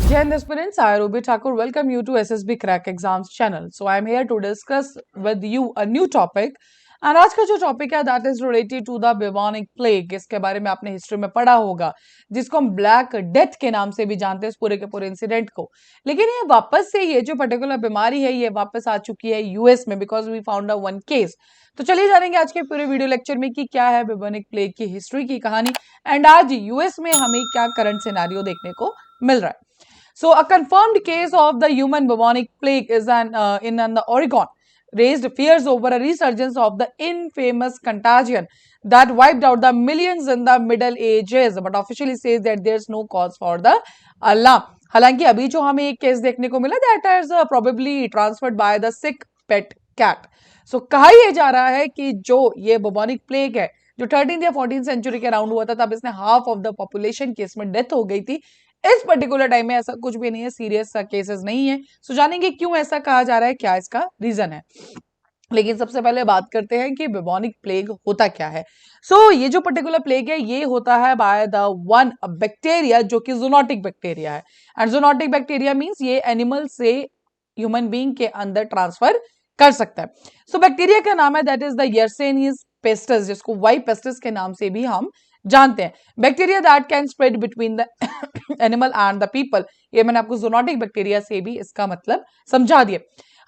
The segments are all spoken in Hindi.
Jai Hind aspirants, I Ruby Thakur welcome you to SSB Crack Exams channel. So I am here to discuss with you a new topic. And आज का जो टॉपिक है that is related to the bubonic plague. इसके बारे में आपने हिस्ट्री में पढ़ा होगा, जिसको हम ब्लैक डेथ के नाम से भी जानते हैं इस पूरे के पूरे इंसिडेंट को. लेकिन ये वापस से ये जो पर्टिकुलर बीमारी है ये वापस आ चुकी है यूएस में, because we found a one case. तो चलिए जानेंगे आज के पूरे वीडियो लेक्चर में कि क्या है बिबॉनिक प्लेग की हिस्ट्री की कहानी, एंड आज यूएस में हमें क्या करंट सिनेरियो देखने को मिल रहा है. So, a confirmed case of the human bubonic plague is in the Oregon raised fears over a resurgence of the infamous contagion that wiped out the millions in the Middle Ages, but officially says that there's no cause for the alarm. हालांकि अभी जो हमें एक केस देखने को मिला that is probably transferred by the sick pet cat. So कहा यह जा रहा है कि जो ये bubonic plague है जो 13th या 14th सेंचुरी के अराउंड हुआ था, तब इसने हाफ ऑफ द पॉपुलेशन की इसमें डेथ हो गई थी. इस पर्टिकुलर टाइम में ऐसा कुछ भी नहीं है, सीरियस केसेस नहीं है. सो जानेंगे क्यों ऐसा कहा जा रहा है, क्या इसका रीजन है. लेकिन सबसे पहले बात करते हैं कि बिबॉनिक प्लेग होता क्या है. ये जो पर्टिकुलर प्लेग है ये होता है बाय द वन बैक्टीरिया जो कि जूनोटिक बैक्टीरिया है. एंड जूनोटिक बैक्टीरिया मींस ये एनिमल से ह्यूमन बीइंग के अंदर ट्रांसफर कर सकता है. बैक्टीरिया का नाम है दैट इज द यर्सेनियस पेस्टिस, जिसको वाई पेस्टिस के नाम से भी हम जानते हैं. Bacteria that can spread between the animal and the people. ये मैंने आपको जूनोटिक बैक्टीरिया से भी इसका मतलब समझा दिया.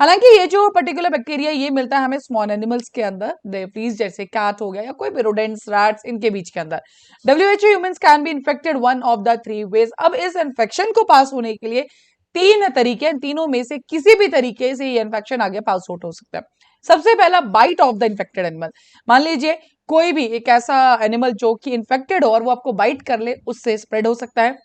हालांकि ये जो पर्टिकुलर बैक्टीरिया ये मिलता है हमें स्मॉल एनिमल्स के अंदर, प्लीज जैसे कैट हो गया या कोई भी रोडेंट्स, रैट्स, इनके बीच के अंदर. WHO humans can be infected one of the three ways. अब इस इन्फेक्शन को पास होने के लिए तीन तरीके, तीनों में से किसी भी तरीके से ये इन्फेक्शन आगे पास आउट हो सकता है. सबसे पहला bite of the infected animal. मान लीजिए कोई भी एक ऐसा एनिमल जो कि इन्फेक्टेड हो और वो आपको बाइट कर ले, उससे स्प्रेड हो सकता है.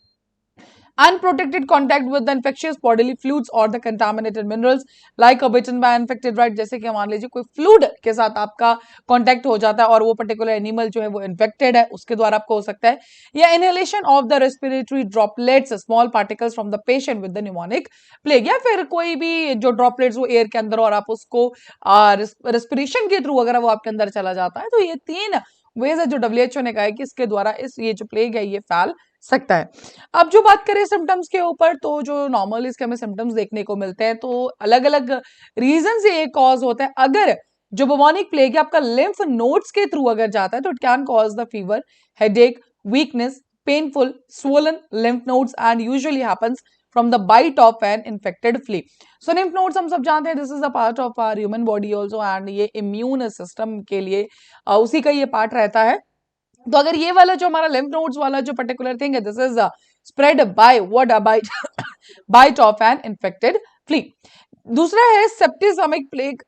Unprotected contact with the infectious bodily fluids or the contaminated minerals like a bitten by infected rat. जैसे कि मान लीजिए कोई फ्लूइड के साथ आपका कांटेक्ट हो जाता है और वो पर्टिकुलर एनिमल जो है वो इन्फेक्टेड है, उसके द्वारा आपको हो सकता है. या inhalation of the respiratory droplets small particles from the patient with the pneumonic plague. या फिर कोई भी जो ड्रॉपलेट्स वो एयर के अंदर और आप उसको रेस्पिरेशन के थ्रू अगर वो आपके अंदर चला जाता है, तो ये तीन वेज है जो WHO ने कहा है कि इसके द्वारा ये जो प्लेग है ये फैल सकता है. अब जो बात करें सिम्टम्स के ऊपर, तो जो नॉर्मल इसके हमें सिम्टम्स देखने को मिलते हैं, तो अलग अलग रीजन से ये कॉज होता है. अगर जो बुबोनिक प्लेग है आपका लिम्फ नोड्स के थ्रू अगर जाता है तो it can cause the fever, headache, weakness, painful, swollen lymph nodes and usually happens from the bite of an infected flea. So lymph nodes हम सब जानते हैं, this is a part of our human body also and ये immune system के लिए उसी का ये पार्ट रहता है. तो अगर ये वाला जो हमारा lymph nodes वाला जो पर्टिकुलर थिंग है, this is spread by what a bite bite of an infected flea. दूसरा है सेप्टिसेमिक प्लेग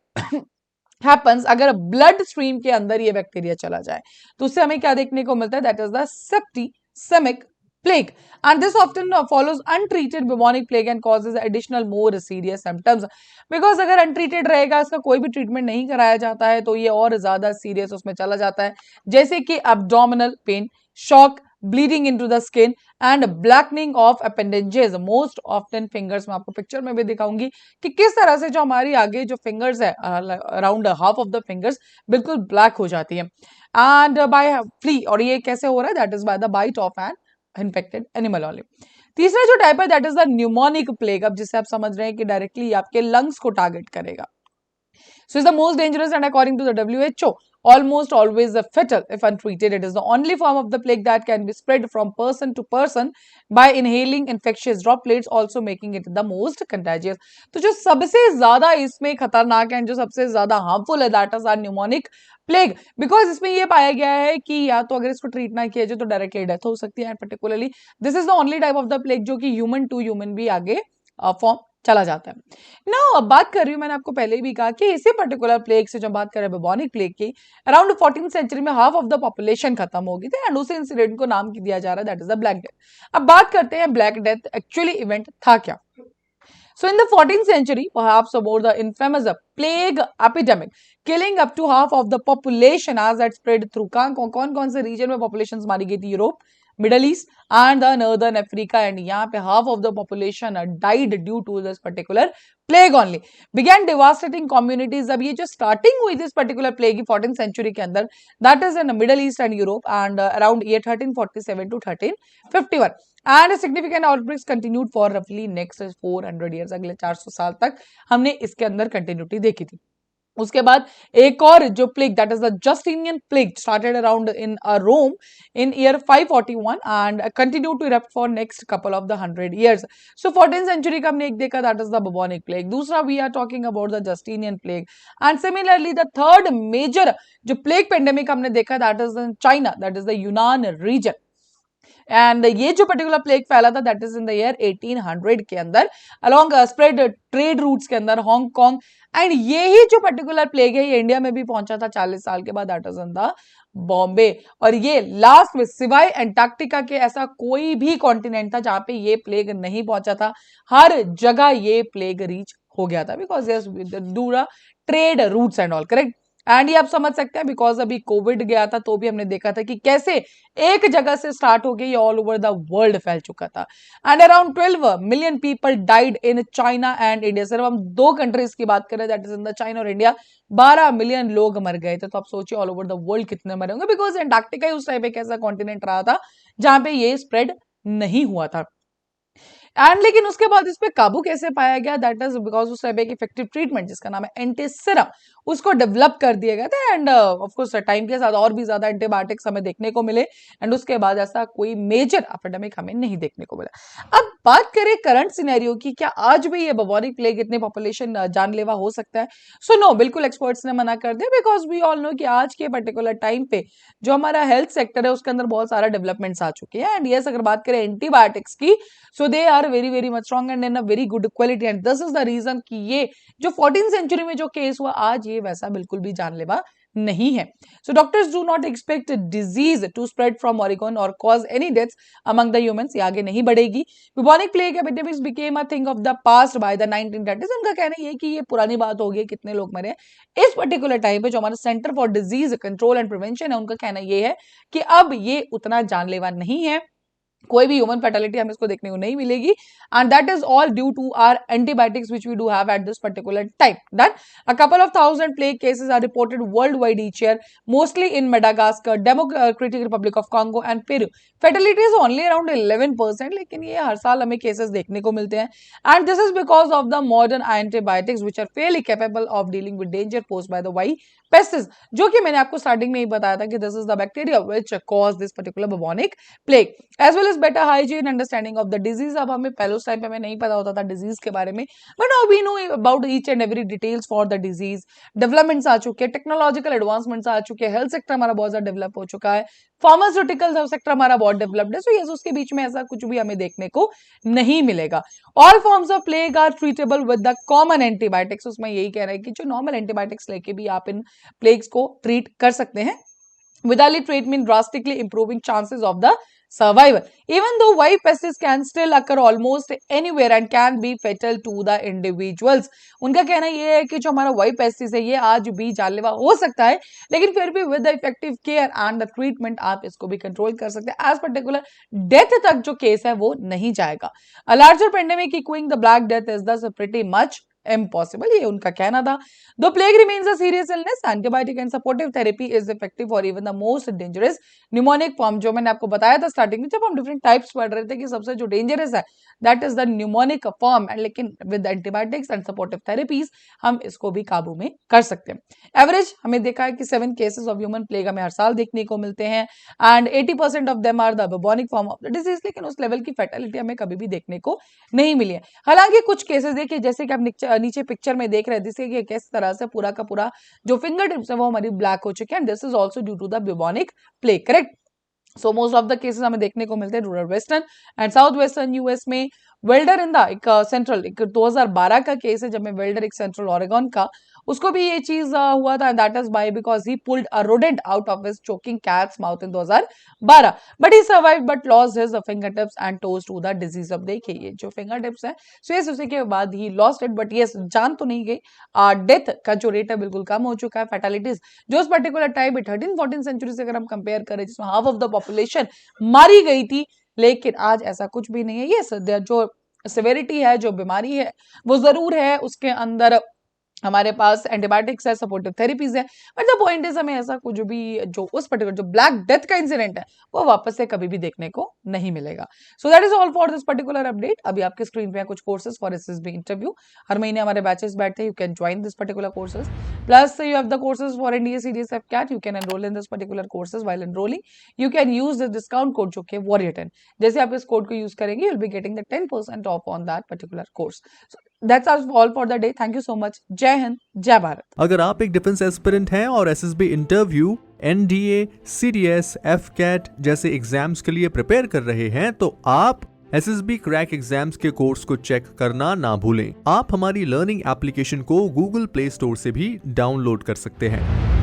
हैपेंस अगर ब्लड स्ट्रीम के अंदर ये बैक्टीरिया चला जाए, तो उससे हमें क्या देखने को मिलता है, that is the septicaemic plague and this often follows untreated bubonic plague and causes additional more serious symptoms because अगर untreated रहेगा, इसका कोई भी ट्रीटमेंट नहीं कराया जाता है, तो ये और ज्यादा सीरियस उसमें चला जाता है. जैसे कि abdominal pain, shock, bleeding into the skin and blackening of appendages, most often fingers. मैं आपको पिक्चर में भी दिखाऊंगी कि किस तरह से जो हमारी आगे जो फिंगर्स है around half of the fingers बिल्कुल ब्लैक हो जाती है एंड बाय फ्ली. और ये कैसे हो रहा है, that is by the bite of an infected animal only. तीसरा जो टाइप है that is the pneumonic plague. अब जिससे आप समझ रहे हैं कि डायरेक्टली आपके लंग्स को टारगेट करेगा. So it's the most dangerous and according to the WHO, almost always fatal if untreated. It is the only form of the plague that can be spread from person to person by inhaling infectious droplets, also making it the most contagious. तो जो सबसे ज्यादा इसमें खतरनाक है, जो सबसे ज्यादा हार्मफुल है, that is are pneumonic plague. Because इसमें ये पाया गया है कि या तो अगर इसको ट्रीट ना किया जाए तो डायरेक्टली डेथ हो सकती है. And particularly this is the only type of the plague जो कि ह्यूमन टू ह्यूमन भी आगे फॉर्म चला जाता है. ना अब बात कर रही हूँ, मैंने आपको पहले भी कहा कि इसी पर्टिकुलर प्लेग से जब बात करें बुबोनिक प्लेग की, अराउंड 14th सेंचुरी में हाफ ऑफ द पॉपुलेशन खत्म हो गई थी एंड उस इंसिडेंट को नाम दिया जा रहा है that is the black death. अब बात करते हैं ब्लैक डेथ एक्चुअली इवेंट था क्या. So in the 14th century, perhaps about the infamous plague epidemic, killing up to half of the population as that spread through कौन कौन से रीजन में पॉपुलेशन मारी गई थी, Europe, middle east and the northern Africa, and यहाँ पे half of the population died due to this particular plague only. Began devastating communities. अब ये जो starting हुई this particular plague 14th century के अंदर, that is in Middle East and Europe, and around year 1347 to 1351, and significant outbreaks continued for roughly next 400 years. अगले 400 साल तक हमने इसके अंदर कंटिन्यूटी देखी थी. उसके बाद एक और जो plague, that is the Justinian plague, started around in Rome in year 541 and continue to erupt for next couple of the 100 years. So 14th century का हमने एक देखा, that is the bubonic plague. दूसरा we are talking about the Justinian plague. And similarly the third major जो प्लेग पेंडेमिक हमने देखा, that is in China, that is the Yunnan region. And ये जो पर्टिकुलर प्लेग फैला था, that is in the year 1800 के अंदर, अलोंग स्प्रेड ट्रेड रूट्स के अंदर हांगकांग. एंड यही जो पर्टिकुलर प्लेग है ये इंडिया में भी पहुंचा था 40 साल के बाद, that is in the Bombay. और ये लास्ट में सिवाय एंटार्क्टिका के ऐसा कोई भी कॉन्टिनेंट था जहां पे ये प्लेग नहीं पहुंचा था. हर जगह ये प्लेग रीच हो गया था, बिकॉज यस दूर trade routes and all, correct. And ये आप समझ सकते हैं, बिकॉज अभी कोविड गया था तो भी हमने देखा था कि कैसे एक जगह से स्टार्ट हो गई, ये ऑल ओवर द वर्ल्ड फैल चुका था. And around 12 million people died in China and India. सिर्फ हम दो कंट्रीज की बात करें, that is in the China और इंडिया, 12 मिलियन लोग मर गए थे. तो आप सोचिए ऑल ओवर द वर्ल्ड कितने मरे होंगे, बिकॉज एंटार्क्टिका ही उस टाइप एक ऐसा कॉन्टिनेंट रहा था जहां पे ये स्प्रेड नहीं हुआ था. एंड लेकिन उसके बाद इस पे काबू कैसे पाया गया, दैट इज बिकॉज उस टाइप एक इफेक्टिव ट्रीटमेंट जिसका नाम है एंटीसिरम, उसको डेवलप कर दिया गया था. एंड ऑफ कोर्स टाइम के साथ और भी ज्यादा एंटीबायोटिक्स हमें देखने को मिले, एंड उसके बाद ऐसा कोई मेजर एपिडेमिक हमें नहीं देखने को मिला. अब बात करें करंट सिनेरियो की, क्या आज भी ये बबोनिक प्लेग इतनी पॉपुलेशन जानलेवा हो सकता है? सो नो, बिल्कुल एक्सपर्ट्स ने मना कर दिया, बिकॉज वी ऑल नो कि आज के पर्टिकुलर टाइम पे जो हमारा हेल्थ सेक्टर है उसके अंदर बहुत सारा डेवलपमेंट्स आ चुके हैं. एंड यस, अगर बात करें एंटीबायोटिक्स की, so they are very very much strong and in a very good quality. And this is the reason कि ये जो 14th सेंचुरी में जो केस हुआ, आज ये वैसा बिल्कुल भी जानलेवा नहीं है. So doctors do not expect disease to spread from origin or cause any deaths among the humans. ये आगे नहीं बढ़ेगी. Bubonic plague epidemics became a thing of the past by the 1930s. उनका कहना ये कि ये पुरानी बात हो गई, कितने लोग मरे. इस पर्टिकुलर टाइम पे जो हमारा centre for disease control and prevention है, उनका कहना ये है कि अब ये उतना जानलेवा नहीं है, कोई भी ह्यूमन फैटेलिटी हमें इसको देखने को नहीं मिलेगी. And that is all due to our antibiotics which we do have at this particular time. That a couple of thousand plague cases are reported world wide each year, mostly in Madagascar, Democratic Republic of Congo and Peru. Fatality is only around 11%, लेकिन ये हर साल हमें केसेस देखने को मिलते हैं. And this is because of the modern antibiotics which are fairly capable of dealing with danger posed by the Y pestis, जो कि मैंने आपको स्टार्टिंग में ही बताया था कि this is the bacteria which cause this particular bubonic plague, as well as better hygiene understanding of the disease. अब हमें पहले उस टाइम पे हमें नहीं पता होता था डिजीज के बारे में, but now we know about each and every details for the disease. Developments आ चुके हैं, टेक्नोलॉजिकल एडवांसमेंट्स आ चुके हैं, हेल्थ सेक्टर हमारा बहुत ज्यादा डेवलप हो चुका है, फार्मास्यूटिकल सेक्टर हमारा बहुत डेवलप्ड है. सो यस, उसके बीच में ऐसा कुछ भी हमें देखने को नहीं मिलेगा. All forms of plague are treatable with the common antibiotics. उसमें यही कह रहा है कि जो नॉर्मल एंटीबायोटिक्स लेके भी आप इन प्लेग्स को ट्रीट कर सकते हैं, with early treatment drastically improving chances of the survival. Even though Y pestis can still occur almost anywhere and can be fatal to the individuals. उनका कहना ये है कि जो हमारा Y pestis है ये आज भी जानलेवा हो सकता है, लेकिन फिर भी with the effective care and the treatment आप इसको भी कंट्रोल कर सकते हैं. As particular डेथ तक जो केस है वो नहीं जाएगा. A larger pandemic echoing the Black Death is thus pretty much impossible. ये उनका कहना था. Though plague remains a serious illness, antibiotic and supportive therapy is effective for even the most dangerous pneumonic form. जो मैंने आपको बताया था स्टार्टिंग में जब हम डिफरेंट टाइप्स पढ़ रहे थे कि सबसे जो डेंजरस है that is the pneumonic form, and लेकिन with antibiotics and supportive therapies हम इसको भी काबू में कर सकते हैं. एवरेज हमने देखा है कि 7 केसेस ऑफ ह्यूमन प्लेग हमें हर साल देखने को मिलते हैं, and 80% of them are the bubonic form of the disease. लेकिन उस लेवल की फैटेलिटी हमें कभी भी देखने को नहीं मिली है. हालांकि कुछ केसेस देखिए, जैसे कि आप नीचे पिक्चर में देख रहे हैं, जिससे कि किस तरह से पूरा का पूरा जो फिंगर टिप्स है वो हमारी ब्लैक हो चुके हैं. This is also due to the bubonic plague, correct. So most of the cases हमें देखने को मिलते हैं rural western and south western US में. वेल्डर इन द एक सेंट्रल, एक 2012 का केस है जब मैं वेल्डर एक सेंट्रल ओरेगन का, उसको भी ये चीज हुआ था, that is by because he pulled a rodent out of his choking cat's mouth in 2012, but he survived but lost his finger tips and toes to the disease. अब देखिए ये जो फिंगर टिप्स है, सो यस उसी के बाद he lost it, but yes जान तो नहीं गई। डेथ का जो रेट है बिल्कुल कम हो चुका है। फैटेलिटीज जो उस पर्टिकुलर टाइम में 13-14 सेंचुरी से अगर हम कंपेयर करें, जिसमें हाफ ऑफ द पॉपुलेशन मारी गई थी, लेकिन आज ऐसा कुछ भी नहीं है। यस जो सिवेरिटी है, जो बीमारी है वो जरूर है, उसके अंदर हमारे पास एंटीबायोटिक्स है, सपोर्टिव थेरेपीज है, बट द पॉइंट इज हमें ऐसा कुछ भी जो उस पर्टिकुलर जो ब्लैक डेथ का इंसिडेंट है वो वापस से कभी भी देखने को नहीं मिलेगा। So that is all for this particular update. अभी आपके स्क्रीन पे है कुछ कोर्सेज फॉर एसएसबी इंटरव्यू। हर महीने हमारे बैचेस बैठते हैं, you can join this particular courses, plus you have the courses for NDA CDS F CAT, you can enroll in this particular courses. While enrolling you can use this discount code जो कि वॉरियर10। जैसे आप इस कोड को यूज करेंगे, you will be getting the 10% of on that particular course. That's all for the day. Thank you so much. जय हिंद, जय भारत। अगर आप एक डिफेंस एस्पिरेंट हैं और SSB interview, NDA, CDS, AFCAT जैसे एग्जाम्स के लिए प्रिपेयर कर रहे हैं, तो आप एसएसबी क्रैक एग्जाम्स के कोर्स को चेक करना ना भूलें। आप हमारी लर्निंग एप्लीकेशन को गूगल प्ले स्टोर से भी डाउनलोड कर सकते हैं।